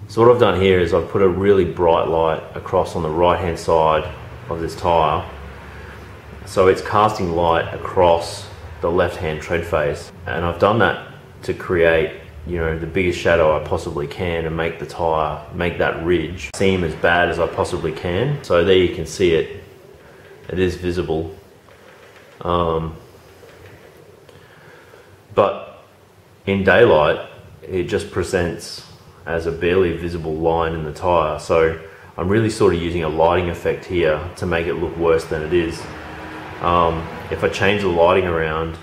So what I've done here is I've put a really bright light across on the right hand side of this tyre, so it's casting light across the left hand tread face, and I've done that to create, you know, the biggest shadow I possibly can and make the tyre, make that ridge seem as bad as I possibly can. So there you can see it, it is visible. But in daylight it just presents as a barely visible line in the tyre, so I'm really sort of using a lighting effect here to make it look worse than it is. If I change the lighting around,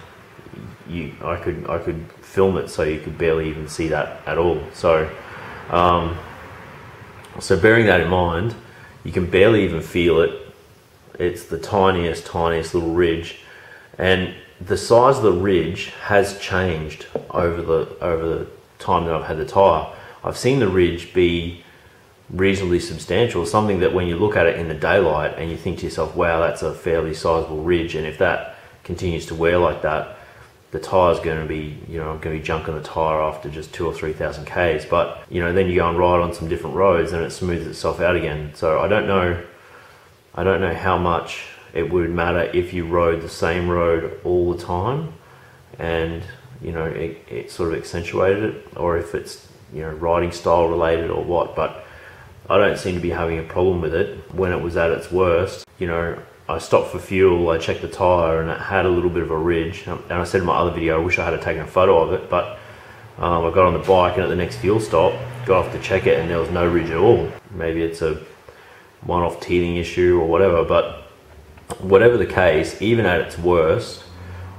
I could film it so you could barely even see that at all. So so bearing that in mind, you can barely even feel it. It's the tiniest little ridge, and the size of the ridge has changed over the time that I've had the tyre. I've seen the ridge be reasonably substantial, something that when you look at it in the daylight and you think to yourself, wow, that's a fairly sizable ridge, and if that continues to wear like that, the tyre's going to be, you know, going to be junking the tyre after just 2,000 or 3,000 Ks. But, you know, then you go and ride on some different roads and it smooths itself out again. So I don't know how much it would matter if you rode the same road all the time and, you know, it sort of accentuated it, or if it's, you know, riding style related or what. But I don't seem to be having a problem with it when it was at its worst. You know, I stopped for fuel, I checked the tyre, and it had a little bit of a ridge. And I said in my other video, I wish I had taken a photo of it, but I got on the bike and at the next fuel stop, got off to check it and there was no ridge at all. Maybe it's a one-off teething issue or whatever, but whatever the case, even at its worst,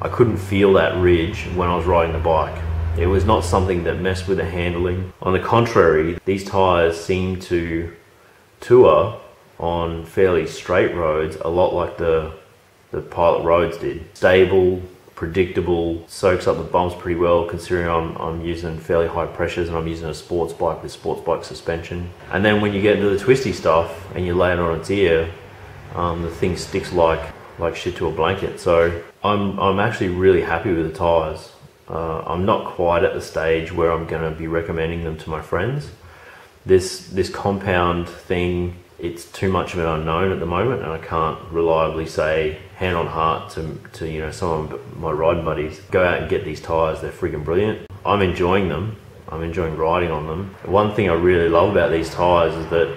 I couldn't feel that ridge when I was riding the bike. It was not something that messed with the handling. On the contrary, these tyres seem to tour on fairly straight roads, a lot like the Pilot roads did. Stable, predictable, soaks up the bumps pretty well, considering I'm using fairly high pressures and I'm using a sports bike with sports bike suspension. And then when you get into the twisty stuff and you lay it on its ear, the thing sticks like shit to a blanket. So I'm actually really happy with the tyres. I'm not quite at the stage where I'm going to be recommending them to my friends. This compound thing, it's too much of an unknown at the moment, and I can't reliably say hand on heart to you know, some of my riding buddies, go out and get these tyres, they're freaking brilliant. I'm enjoying them, I'm enjoying riding on them. One thing I really love about these tyres is that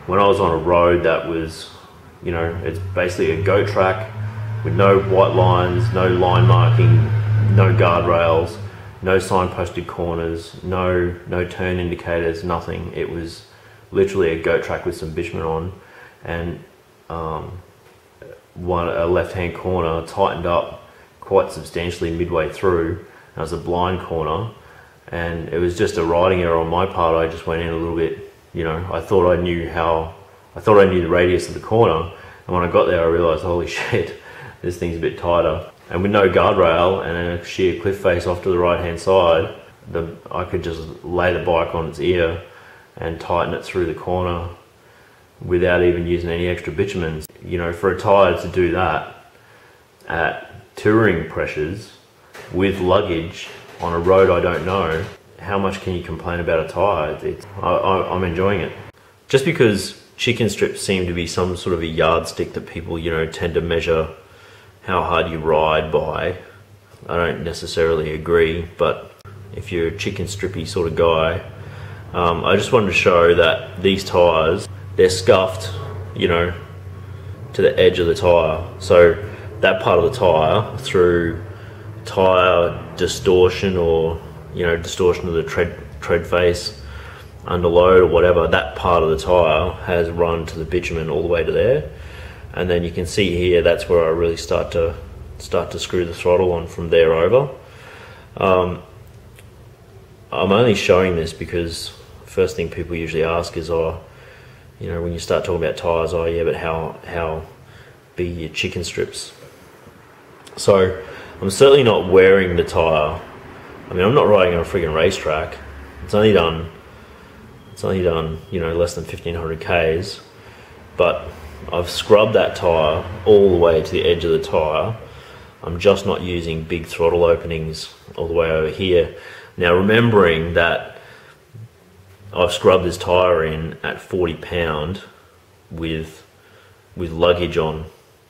when I was on a road that was, you know, it's basically a goat track with no white lines, no line marking, no guardrails, no signposted corners, no turn indicators, nothing. It was literally a goat track with some bitumen on, and a left-hand corner tightened up quite substantially midway through. That was a blind corner, and it was just a riding error on my part. I just went in a little bit, you know, I thought I knew the radius of the corner, and when I got there I realised, holy shit, this thing's a bit tighter. And with no guardrail and a sheer cliff face off to the right hand side, I could just lay the bike on its ear and tighten it through the corner without even using any extra bitumen. You know, for a tyre to do that at touring pressures with luggage on a road I don't know, how much can you complain about a tyre? I'm enjoying it. Just because chicken strips seem to be some sort of a yardstick that people, you know, tend to measure how hard you ride by, I don't necessarily agree, but if you're a chicken strippy sort of guy, I just wanted to show that these tyres, they're scuffed, you know, to the edge of the tyre. So that part of the tyre, through tyre distortion or, you know, distortion of the tread face, under load or whatever, that part of the tyre has run to the bitumen all the way to there. And then you can see here, that's where I really start to screw the throttle on from there over. I'm only showing this because the first thing people usually ask is, oh, you know, when you start talking about tyres, oh yeah, but how big are your chicken strips? So I'm certainly not wearing the tyre. I mean, I'm not riding on a friggin' racetrack. It's only done, you know, less than 1,500 Ks, but I've scrubbed that tyre all the way to the edge of the tyre. I'm just not using big throttle openings all the way over here. Now, remembering that I've scrubbed this tyre in at 40 pound with luggage on,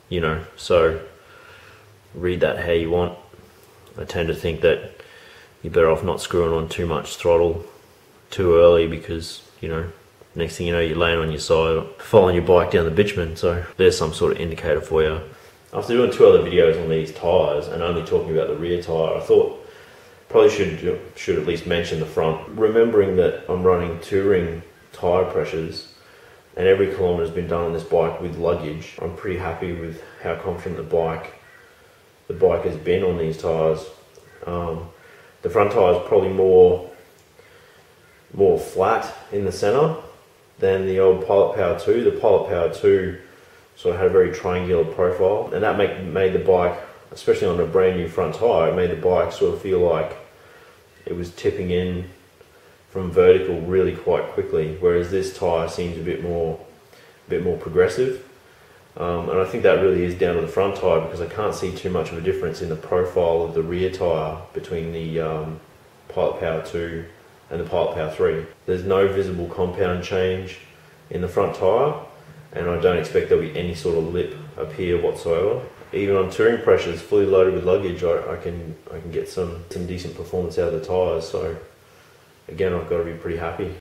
you know, so read that how you want. I tend to think that you're better off not screwing on too much throttle too early, because, you know, next thing you know, you're laying on your side following your bike down the bitumen. So there's some sort of indicator for you. After doing 2 other videos on these tyres and only talking about the rear tyre, I thought probably should at least mention the front. Remembering that I'm running touring tyre pressures and every kilometre has been done on this bike with luggage, I'm pretty happy with how confident the bike has been on these tyres. The front tyre is probably more flat in the centre than the old Pilot Power 2. The Pilot Power 2 sort of had a very triangular profile, and that made the bike, especially on a brand new front tyre, it made the bike sort of feel like it was tipping in from vertical really quite quickly, whereas this tyre seems a bit more progressive. And I think that really is down to the front tyre, because I can't see too much of a difference in the profile of the rear tyre between the Pilot Power 2 and the Pilot Power 3. There's no visible compound change in the front tyre, and I don't expect there'll be any sort of lip up here whatsoever. Even on touring pressures, fully loaded with luggage, I can get some decent performance out of the tyres. So again, I've got to be pretty happy.